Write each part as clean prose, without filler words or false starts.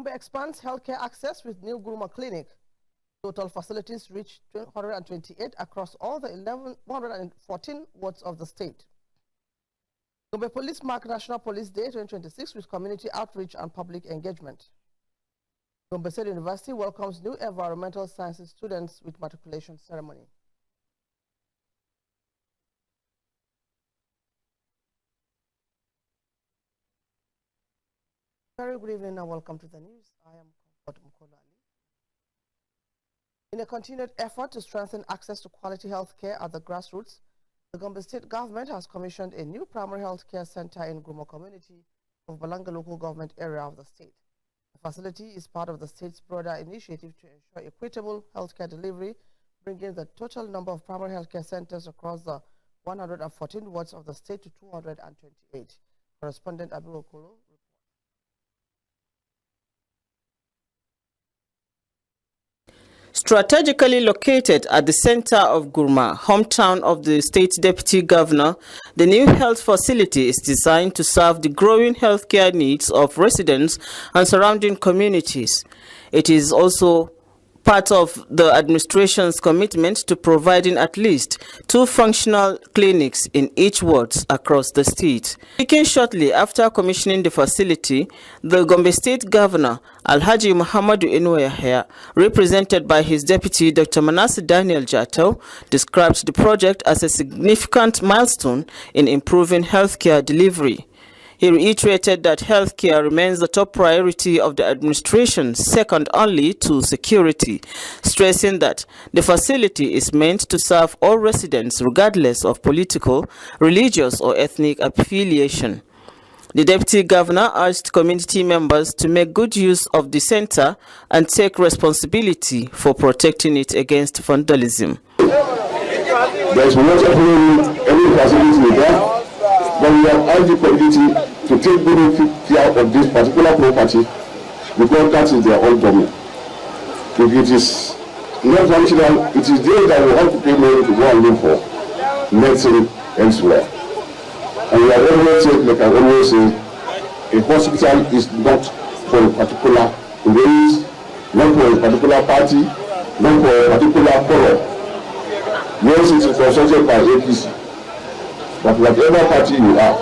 Gombe expands healthcare access with new Guruma Clinic. Total facilities reach 228 across all the 114 wards of the state. Gombe Police mark National Police Day 2026 with community outreach and public engagement. Gombe State University welcomes new environmental sciences students with matriculation ceremony. Very good evening and welcome to the news. I am Comfort Mkola Ali. In a continued effort to strengthen access to quality health care at the grassroots, the Gombe State government has commissioned a new primary health care center in Grumo community of Balanga local government area of the state. The facility is part of the state's broader initiative to ensure equitable healthcare delivery, bringing the total number of primary healthcare centers across the 114 wards of the state to 228. Correspondent Abu Okolo. Strategically located at the center of Gurma, hometown of the state deputy governor, the new health facility is designed to serve the growing healthcare needs of residents and surrounding communities. It is also part of the administration's commitment to providing at least 2 functional clinics in each ward across the state. Speaking shortly after commissioning the facility, the Gombe State Governor, Alhaji Muhammadu Yahya, represented by his deputy Dr. Manasseh Daniel Jato, described the project as a significant milestone in improving healthcare delivery. He reiterated that healthcare remains the top priority of the administration, second only to security, stressing that the facility is meant to serve all residents regardless of political, religious or ethnic affiliation. The deputy governor urged community members to make good use of the center and take responsibility for protecting it against vandalism. There is not any facility there. But we have urged the community to take good care of this particular property because that is their own domain. If it is not functional, it is there that we have to pay money to go and look for medicine elsewhere. And we have always said, like I always say, a hospital is not for a particular race, not for a particular party, not for a particular color. Yes, it is consulted by APC. But whatever party you are,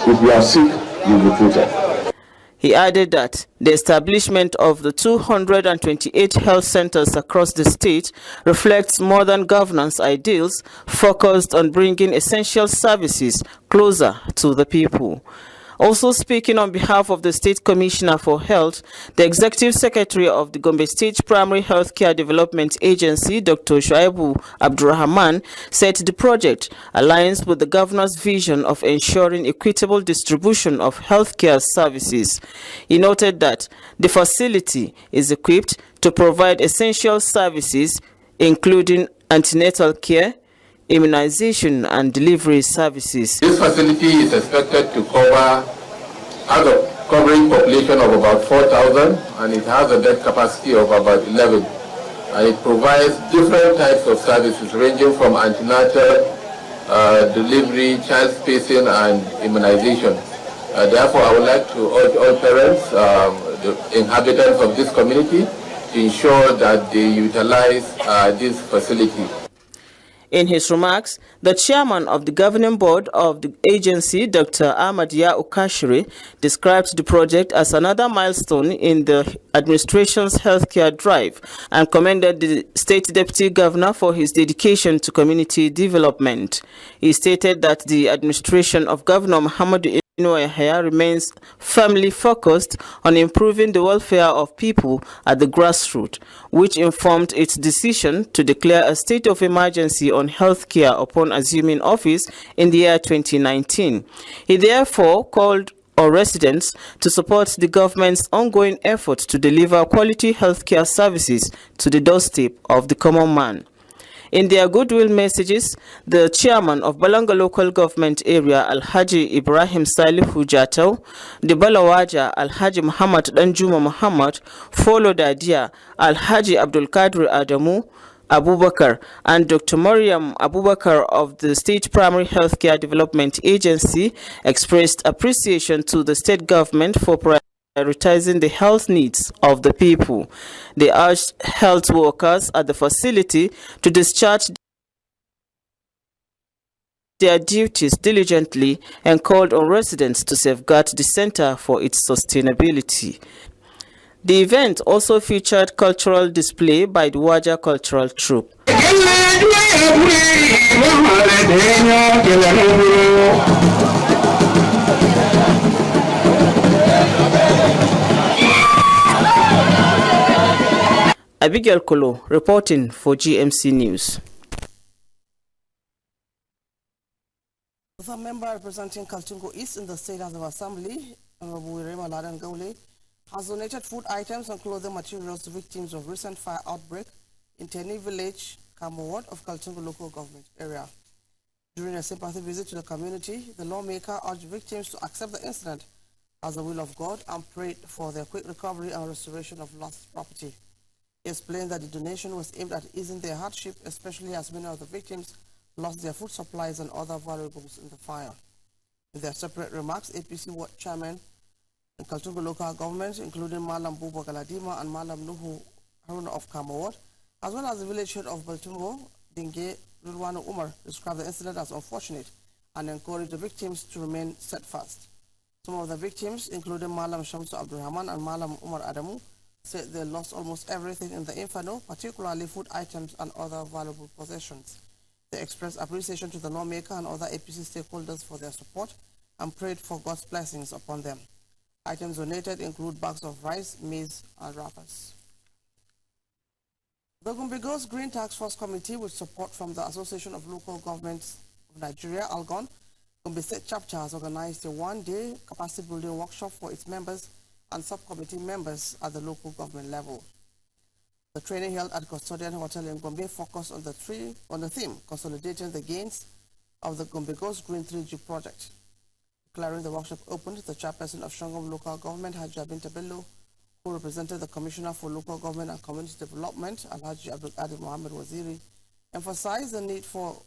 if you are sick, you will be treated. He added that the establishment of the 228 health centers across the state reflects modern governance ideals focused on bringing essential services closer to the people. Also speaking on behalf of the State Commissioner for Health, the Executive Secretary of the Gombe State Primary Healthcare Development Agency, Dr. Shuaibu Abdurrahman, said the project aligns with the governor's vision of ensuring equitable distribution of healthcare services. He noted that the facility is equipped to provide essential services, including antenatal care, immunization and delivery services. This facility is expected to has a covering population of about 4,000 and it has a bed capacity of about 11. And it provides different types of services ranging from antenatal, delivery, child spacing and immunization. Therefore, I would like to urge all parents, the inhabitants of this community, to ensure that they utilize this facility. In his remarks, the chairman of the governing board of the agency, Dr. Ahmadiyya Ukashiri, described the project as another milestone in the administration's healthcare drive and commended the state deputy governor for his dedication to community development. He stated that the administration of Governor Muhammadu Yahya remains firmly focused on improving the welfare of people at the grassroots, which informed its decision to declare a state of emergency on healthcare upon assuming office in the year 2019. He therefore called on residents to support the government's ongoing efforts to deliver quality healthcare services to the doorstep of the common man. In their goodwill messages, the chairman of Balanga local government area, Alhaji Ibrahim Salihu Jato, the Balawaja, Alhaji Muhammad Danjuma Muhammad, followed Adia, Alhaji Abdul Qadir Adamu Abubakar, and Dr. Mariam Abubakar of the State Primary Healthcare Development Agency expressed appreciation to the state government for prioritizing the health needs of the people. They urged health workers at the facility to discharge their duties diligently and called on residents to safeguard the center for its sustainability. The event also featured cultural display by the Waja Cultural Troupe. Abigail Kolo reporting for GMC News. The member representing Kaltungo East in the State House of Assembly, Honorable Irema Ladan Gaule, has donated food items and clothing materials to victims of recent fire outbreak in Teni Village, Kamo Ward of Kaltungo local government area. During a sympathy visit to the community, the lawmaker urged victims to accept the incident as the will of God and prayed for their quick recovery and restoration of lost property. He explained that the donation was aimed at easing their hardship, especially as many of the victims lost their food supplies and other valuables in the fire. In their separate remarks, APC Ward Chairman and Kaltungo local government, including Malam Buba Galadima and Malam Nuhu Haruna of Kamo Ward, as well as the village head of Baltungo, Dinge Rulwano Umar, described the incident as unfortunate and encouraged the victims to remain steadfast. Some of the victims, including Malam Shamsu Abdurrahman and Malam Umar Adamu, said they lost almost everything in the inferno, particularly food items and other valuable possessions. They expressed appreciation to the lawmaker and other APC stakeholders for their support and prayed for God's blessings upon them. Items donated include bags of rice, maize, and wrappers. The Gombe Girls Green Task Force Committee, with support from the Association of Local Governments of Nigeria, ALGON, Gombe State Chapter has organized a one-day capacity building workshop for its members and subcommittee members at the local government level. The training held at Custodian Hotel in Gombe focused on the theme, consolidating the gains of the Gombe Girls Green 3G project. Declaring the workshop opened, the chairperson of Shangom Local Government, Haji Abinta Bello, who represented the Commissioner for Local Government and Community Development, Alhaji Abdul Adi Mohammed Waziri, emphasized the need for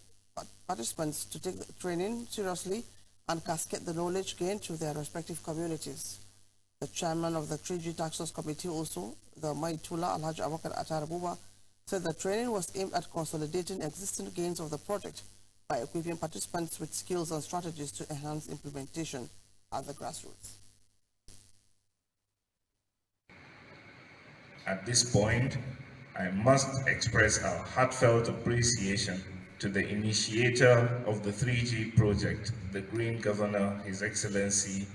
participants to take the training seriously and cascade the knowledge gained to their respective communities. The chairman of the 3G Task Force Committee also, the Maitula Alhaji Abakar Atarabuba, said the training was aimed at consolidating existing gains of the project by equipping participants with skills and strategies to enhance implementation at the grassroots. At this point, I must express our heartfelt appreciation to the initiator of the 3G project, the Green Governor, His Excellency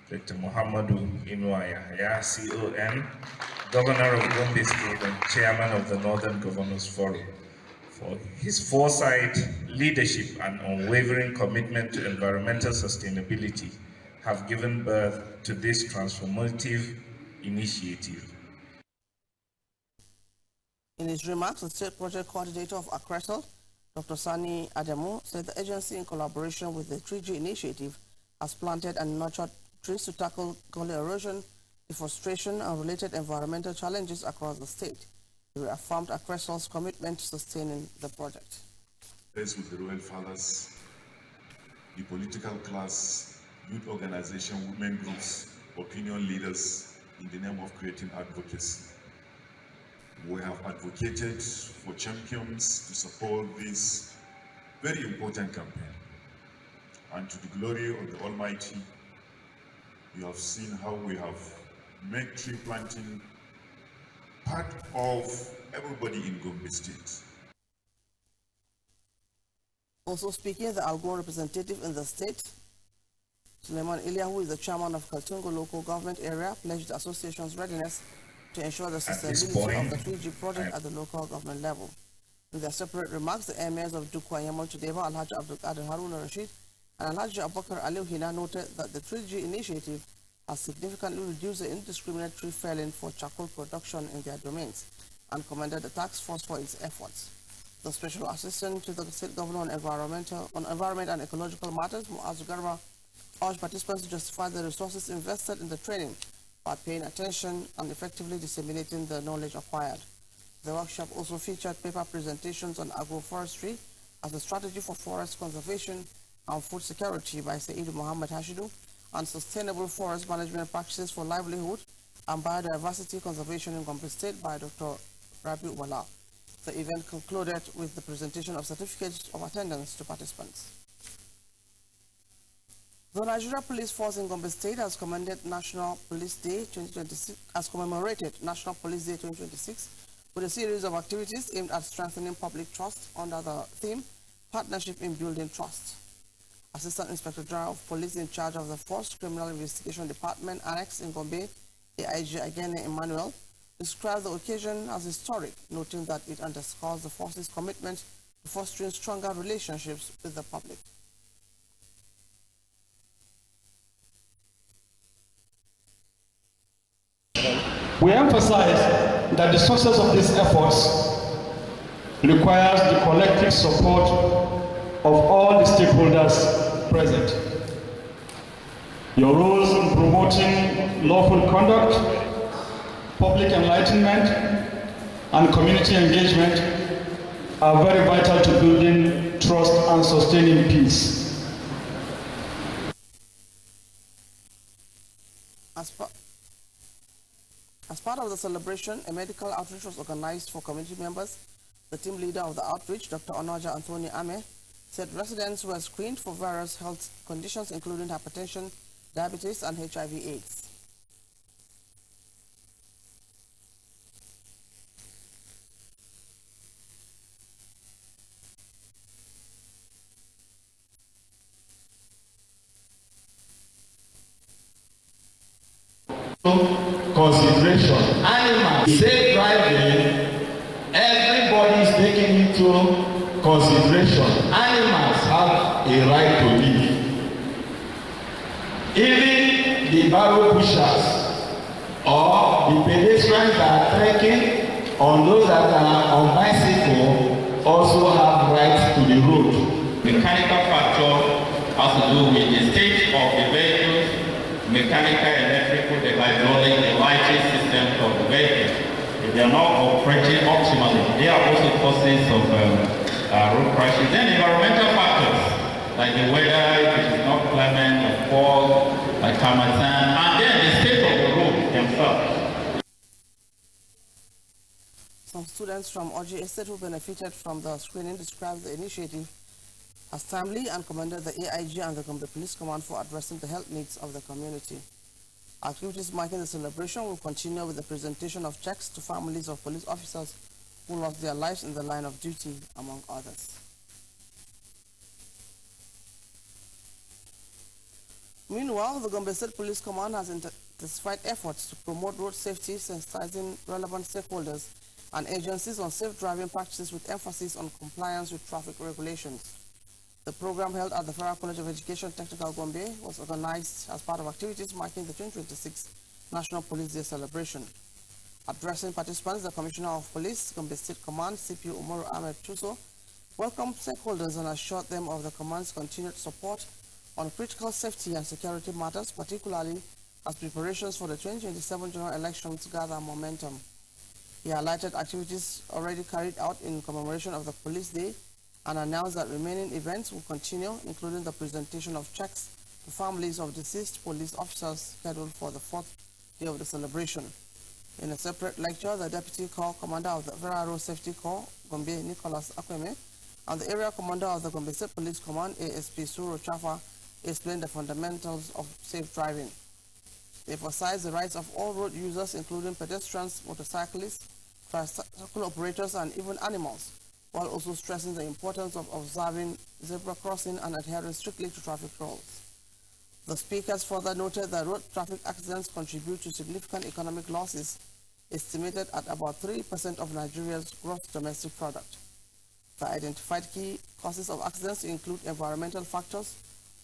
Dr. Muhammadu Inuwa Yahya, CON, Governor of Gombe State and Chairman of the Northern Governors Forum, for his foresight, leadership, and unwavering commitment to environmental sustainability have given birth to this transformative initiative. In his remarks, the State Project Coordinator of Akresal, Dr. Sani Adamu, said the agency, in collaboration with the 3G initiative, has planted and nurtured trees to tackle gully erosion, deforestation, and related environmental challenges across the state. He reaffirmed Akresal's commitment to sustaining the project. With the Royal Fathers, the political class, youth organization, women groups, opinion leaders, in the name of creating advocacy. We have advocated for champions to support this very important campaign. And to the glory of the Almighty, you have seen how we have made tree planting part of everybody in Gombe State. Also speaking, the Algon representative in the state, Suleiman Ilya, who is the chairman of Kaltungo local government area, pledged the association's readiness to ensure the sustainability of the 3G project at the local government level. In their separate remarks, the emirs of Dukwa Yamal Chudeva, Alhaji Abdul Qadir Haruna Rashid, and Alhaji Abubakar Aliu Hina noted that the 3G initiative has significantly reduced the indiscriminate tree felling for charcoal production in their domains and commended the task force for its efforts. The Special Assistant to the State Governor on Environment and Ecological Matters, Muaz Garba, urged participants to justify the resources invested in the training by paying attention and effectively disseminating the knowledge acquired. The workshop also featured paper presentations on agroforestry as a strategy for forest conservation and food security by Saeed Muhammad Hashidu, and sustainable forest management practices for livelihood and biodiversity conservation in Gombe State by Dr. Rabi Wala. The event concluded with the presentation of certificates of attendance to participants. The Nigeria Police Force in Gombe State has commemorated National Police Day 2026 with a series of activities aimed at strengthening public trust under the theme Partnership in Building Trust. Assistant Inspector General of Police in charge of the Force Criminal Investigation Department Annex in Gombe, AIG Agene Emmanuel, described the occasion as historic, noting that it underscores the force's commitment to fostering stronger relationships with the public. We emphasize that the success of these efforts requires the collective support of all the stakeholders present. Your roles in promoting lawful conduct, public enlightenment, and community engagement are very vital to building trust and sustaining peace. As part of the celebration, a medical outreach was organized for community members. The team leader of the outreach, Dr. Onoja Anthony Ame, said residents were screened for various health conditions including hypertension, diabetes, and HIV/AIDS. Consideration. Animals, safe driving, everybody is taken into consideration. Animals have a right to live. Even the barrow pushers or the pedestrians that are trekking on those that are on bicycle also have rights to the road. Mechanical factor has to do with the state of the vehicles, mechanical, electrical, the hydraulic, the lighting systems of the vehicle. If they are not operating optimally, they are also causes of road crashes. Then environmental factors, like the weather, if it is not clement, or fog, like Hamatan, and then the state of the road themselves. Some students from Oji Estate who benefited from the screening described the initiative as timely and commended the AIG and the Gombe Police Command for addressing the health needs of the community. Activities marking the celebration will continue with the presentation of checks to families of police officers who lost their lives in the line of duty, among others. Meanwhile, the Gombe State Police Command has intensified efforts to promote road safety, sensitizing relevant stakeholders and agencies on safe driving practices with emphasis on compliance with traffic regulations. The program held at the Federal College of Education Technical Gombe was organized as part of activities marking the 2026 National Police Day celebration. Addressing participants, the Commissioner of Police, Gombe State Command, CP Umaru Ahmed Tuso, welcomed stakeholders and assured them of the command's continued support on critical safety and security matters, particularly as preparations for the 2027 general elections gather momentum. He highlighted activities already carried out in commemoration of the Police Day and announced that remaining events will continue, including the presentation of checks to families of deceased police officers scheduled for the 4th day of the celebration. In a separate lecture, the Deputy Corps Commander of the Federal Road Safety Corps, Gombe Nicholas Akweme, and the Area Commander of the Gombe State Police Command, ASP Suro Chafa, explained the fundamentals of safe driving. They emphasized the rights of all road users, including pedestrians, motorcyclists, tricycle operators, and even animals, while also stressing the importance of observing zebra crossing and adhering strictly to traffic rules. The speakers further noted that road traffic accidents contribute to significant economic losses, estimated at about 3% of Nigeria's gross domestic product. The identified key causes of accidents include environmental factors,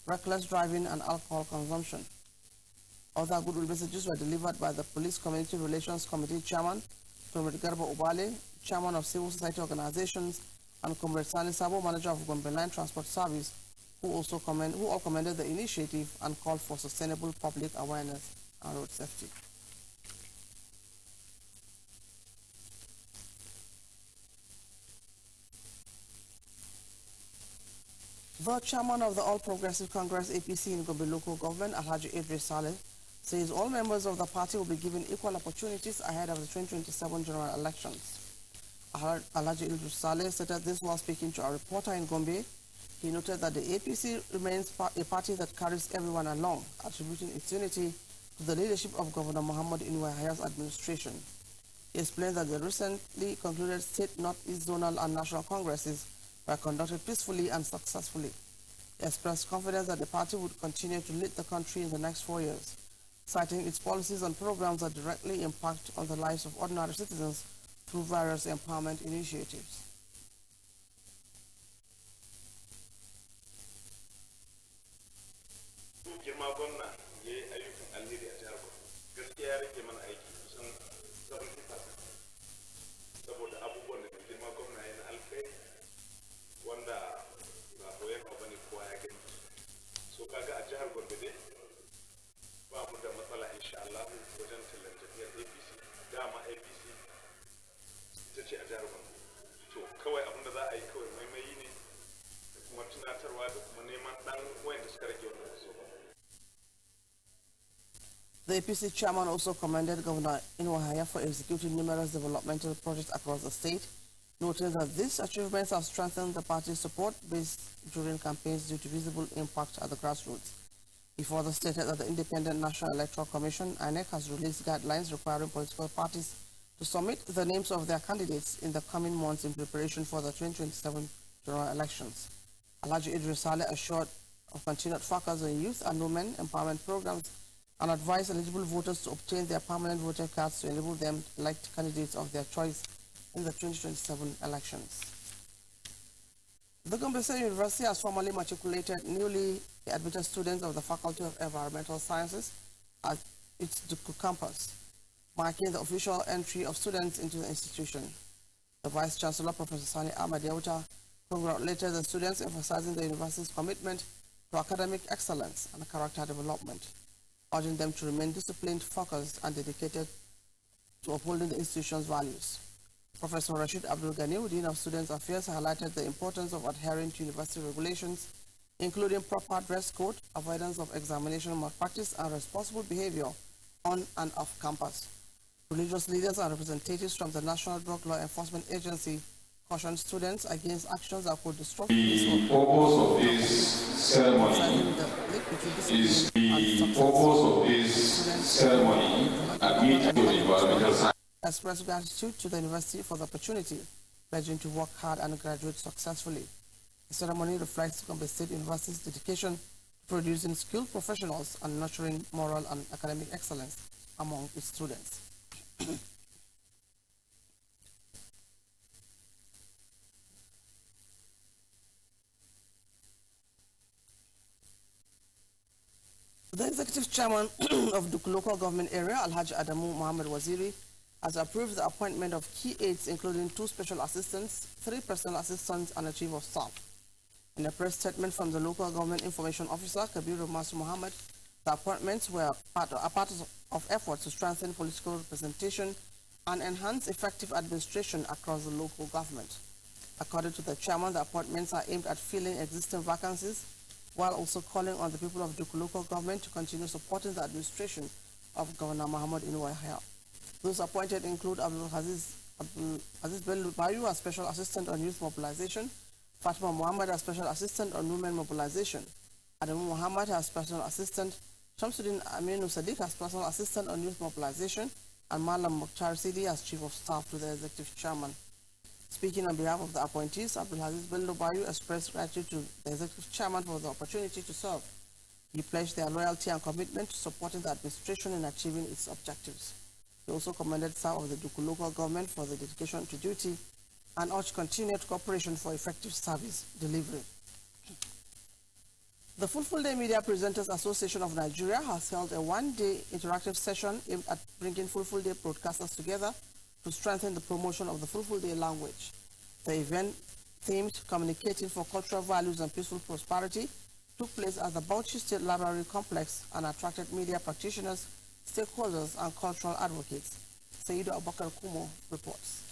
reckless driving, and alcohol consumption. Other goodwill messages were delivered by the Police Community Relations Committee Chairman, Comrade Garba Ubale, Chairman of Civil Society Organizations, and Comrade Sani Sabo, Manager of Gombe Line Transport Service, who all commended the initiative and called for sustainable public awareness and road safety. The chairman of the All Progressive Congress APC in Gombe local government, Alhaji Idris Saleh, says all members of the party will be given equal opportunities ahead of the 2027 general elections. Alhaji Idris Saleh said this while speaking to a reporter in Gombe. He noted that the APC remains a party that carries everyone along, attributing its unity to the leadership of Governor Muhammad Inuwahaya's administration. He explained that the recently concluded state, northeast, zonal and national congresses were conducted peacefully and successfully. He expressed confidence that the party would continue to lead the country in the next 4 years, citing its policies and programs that directly impact on the lives of ordinary citizens through various empowerment initiatives. The APC chairman also commended Governor Inuwahaya for executing numerous developmental projects across the state, noting that these achievements have strengthened the party's support base during campaigns due to visible impact at the grassroots. He further stated that the Independent National Electoral Commission, INEC, has released guidelines requiring political parties to submit the names of their candidates in the coming months in preparation for the 2027 general elections. Alhaji Idris Saleh assured of continued focus on youth and women empowerment programs and advised eligible voters to obtain their permanent voter cards to enable them to elect candidates of their choice in the 2027 elections. The Gombe State University has formally matriculated newly admitted students of the Faculty of Environmental Sciences at its Duku campus, marking the official entry of students into the institution. The Vice Chancellor, Professor Sani Ahmad Yauta, congratulated the students, emphasizing the university's commitment to academic excellence and character development, urging them to remain disciplined, focused, and dedicated to upholding the institution's values. Professor Rashid Abdul Ghani, Dean of Students Affairs, highlighted the importance of adhering to university regulations, including proper dress code, avoidance of examination malpractice, and responsible behavior on and off campus. Religious leaders and representatives from the National Drug Law Enforcement Agency cautioned students against actions that could disrupt the purpose of this ceremony is admitting to the environmental science. Express gratitude to the university for the opportunity, pledging to work hard and graduate successfully. The ceremony reflects Gombe State University's dedication to producing skilled professionals and nurturing moral and academic excellence among its students. The executive chairman of the local government area, Alhaji Adamu Muhammad Waziri, has approved the appointment of key aides, including 2 special assistants, 3 personal assistants, and a chief of staff. In a press statement from the local government information officer, Kabiru Masu Muhammad, the appointments were part of efforts to strengthen political representation and enhance effective administration across the local government. According to the chairman, the appointments are aimed at filling existing vacancies, while also calling on the people of Duku local government to continue supporting the administration of Governor Muhammad Inuwahaya. Those appointed include Abdul Aziz Bello Bayu as Special Assistant on Youth Mobilization, Fatima Muhammad as Special Assistant on Women Mobilization, Adamu Muhammad as Personal Assistant, Shamsuddin Aminu Sadiq as Personal Assistant on Youth Mobilization, and Malam Mukhtar Sidi as Chief of Staff to the Executive Chairman. Speaking on behalf of the appointees, Abdul Aziz Bello Bayu expressed gratitude to the Executive Chairman for the opportunity to serve. He pledged their loyalty and commitment to supporting the administration in achieving its objectives. He also commended staff of the Duku local government for the dedication to duty and urged continued cooperation for effective service delivery. The Full Day Media Presenters Association of Nigeria has held a one-day interactive session aimed at bringing Full Day broadcasters together to strengthen the promotion of the Full Day language. The event, themed Communicating for Cultural Values and Peaceful Prosperity, took place at the Bauchi State Library Complex and attracted media practitioners, stakeholders, and cultural advocates. Saidu Abakar Kumo reports.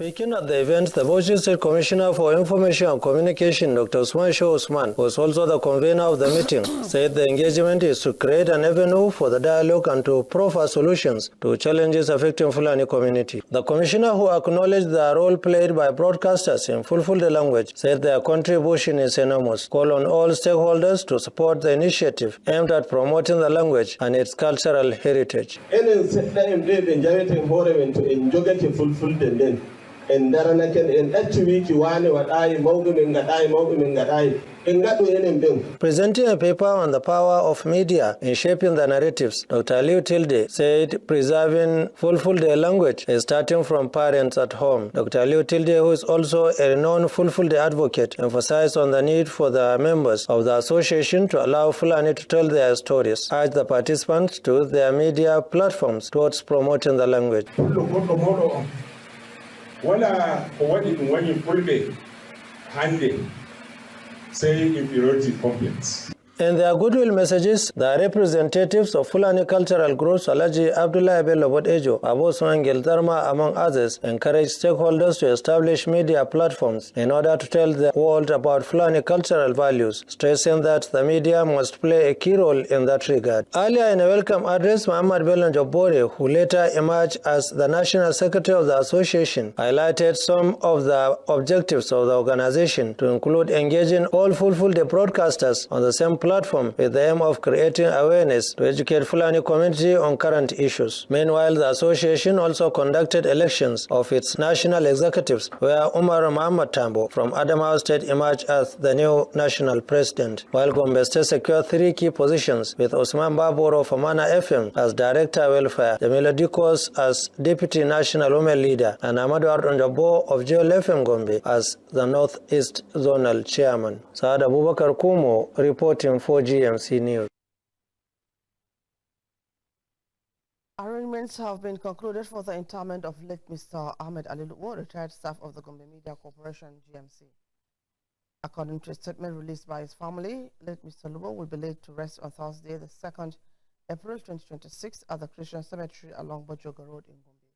Speaking at the event, the Bauchi State Commissioner for Information and Communication, Dr. Usman Shehu Usman, was also the convener of the meeting, said the engagement is to create an avenue for the dialogue and to proffer solutions to challenges affecting Fulani community. The commissioner, who acknowledged the role played by broadcasters in Fulfulde language, said their contribution is enormous. Call on all stakeholders to support the initiative aimed at promoting the language and its cultural heritage. En daranaken en activity wane wadai mawdu min gadai Presenting a paper on the power of media in shaping the narratives, Dr. Aliu Tilde said preserving Fulfulde language is starting from parents at home. Dr. Aliu Tilde, who is also a renowned Fulfulde advocate, emphasized on the need for the members of the association to allow Fulani to tell their stories, urged the participants to use their media platforms towards promoting the language. Wala wani fulbe hande say inferiority complex. In their goodwill messages, the representatives of Fulani cultural groups, Alaji Abdullah Bello Bodejo, Abu Swangel Dharma, among others, encouraged stakeholders to establish media platforms in order to tell the world about Fulani cultural values, stressing that the media must play a key role in that regard. Earlier in a welcome address, Muhammad Bello Jobore, who later emerged as the National Secretary of the Association, highlighted some of the objectives of the organization to include engaging all Fulfulde broadcasters on the same platform with the aim of creating awareness to educate Fulani community on current issues. Meanwhile, the association also conducted elections of its national executives, where Umar Muhammad Tambo from Adamawa State emerged as the new national president, while Gombe State secured 3 key positions, with Osman Babur of Amana FM as Director Welfare, Jamila Dikos as Deputy National Women Leader, and Amadou Ardonjabo of Joel FM Gombe as the Northeast Zonal Chairman. Saad Abubakar Kumo reporting for GMC News. Arrangements have been concluded for the interment of late Mr. Ahmed Ali Luo, retired staff of the Gombe Media Corporation, GMC. According to a statement released by his family, late Mr. Luo will be laid to rest on Thursday, the 2nd April 2026 at the Christian Cemetery along Bojoga Road in Gombe.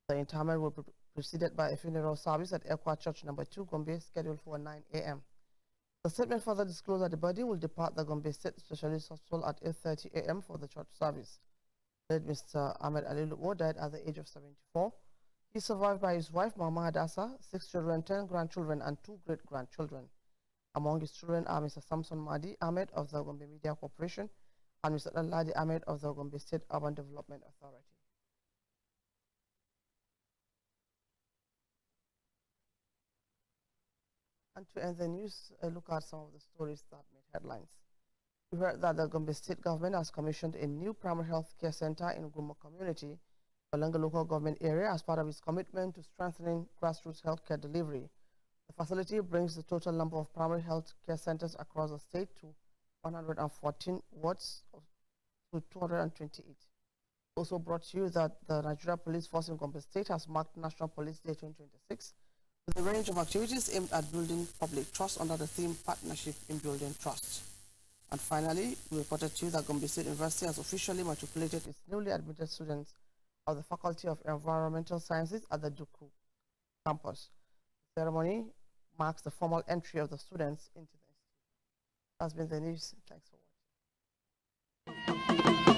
The interment will be preceded by a funeral service at Ekwa Church No. 2, Gombe, scheduled for 9 a.m. The statement further disclosed that the body will depart the Gombe State Specialist Hospital at 8:30 a.m. for the church service. Late Mr. Ahmed Ali Luo died at the age of 74. He is survived by his wife, Mama Hadassa, 6 children, 10 grandchildren, and 2 great-grandchildren. Among his children are Mr. Samson Mahdi Ahmed of the Gombe Media Corporation and Mr. Aladi Ahmed of the Gombe State Urban Development Authority. And to end the news, a look at some of the stories that made headlines. We heard that the Gombe State government has commissioned a new primary health care center in Gumo community, Balanga local government area, as part of its commitment to strengthening grassroots healthcare delivery. The facility brings the total number of primary health care centers across the state to 114 wards to 228. Also brought to you that the Nigeria Police Force in Gombe State has marked National Police Day 2026 with a range of activities aimed at building public trust under the theme Partnership in Building Trust. And finally, we reported to you that Gombe State University has officially matriculated its newly admitted students of the Faculty of Environmental Sciences at the Duku campus. The ceremony marks the formal entry of the students into the institute. That's been the news. Thanks for watching.